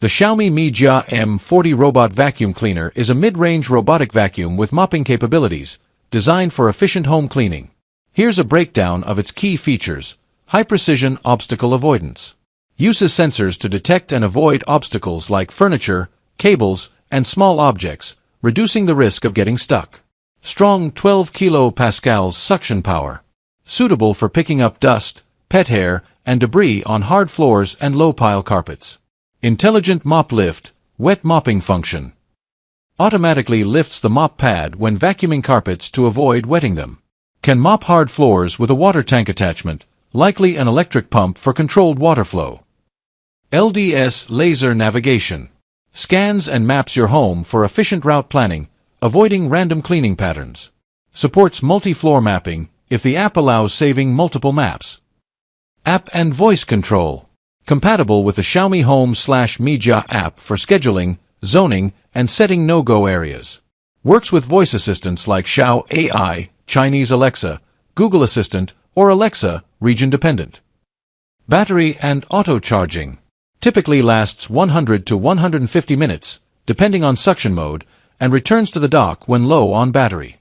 The Xiaomi Mi Jia M40 Robot Vacuum Cleaner is a mid-range robotic vacuum with mopping capabilities, designed for efficient home cleaning. Here's a breakdown of its key features. High-precision obstacle avoidance. Uses sensors to detect and avoid obstacles like furniture, cables, and small objects, reducing the risk of getting stuck. Strong 12 kPa suction power. Suitable for picking up dust, pet hair, and debris on hard floors and low-pile carpets. Intelligent mop lift, wet mopping function. Automatically lifts the mop pad when vacuuming carpets to avoid wetting them. Can mop hard floors with a water tank attachment, likely an electric pump for controlled water flow. LDS laser navigation. Scans and maps your home for efficient route planning, avoiding random cleaning patterns. Supports multi-floor mapping if the app allows saving multiple maps. App and voice control. Compatible with the Xiaomi Home/Mi Jia app for scheduling, zoning, and setting no-go areas. Works with voice assistants like Xiao AI, Chinese Alexa, Google Assistant, or Alexa, region-dependent. Battery and auto charging. Typically lasts 100 to 150 minutes, depending on suction mode, and returns to the dock when low on battery.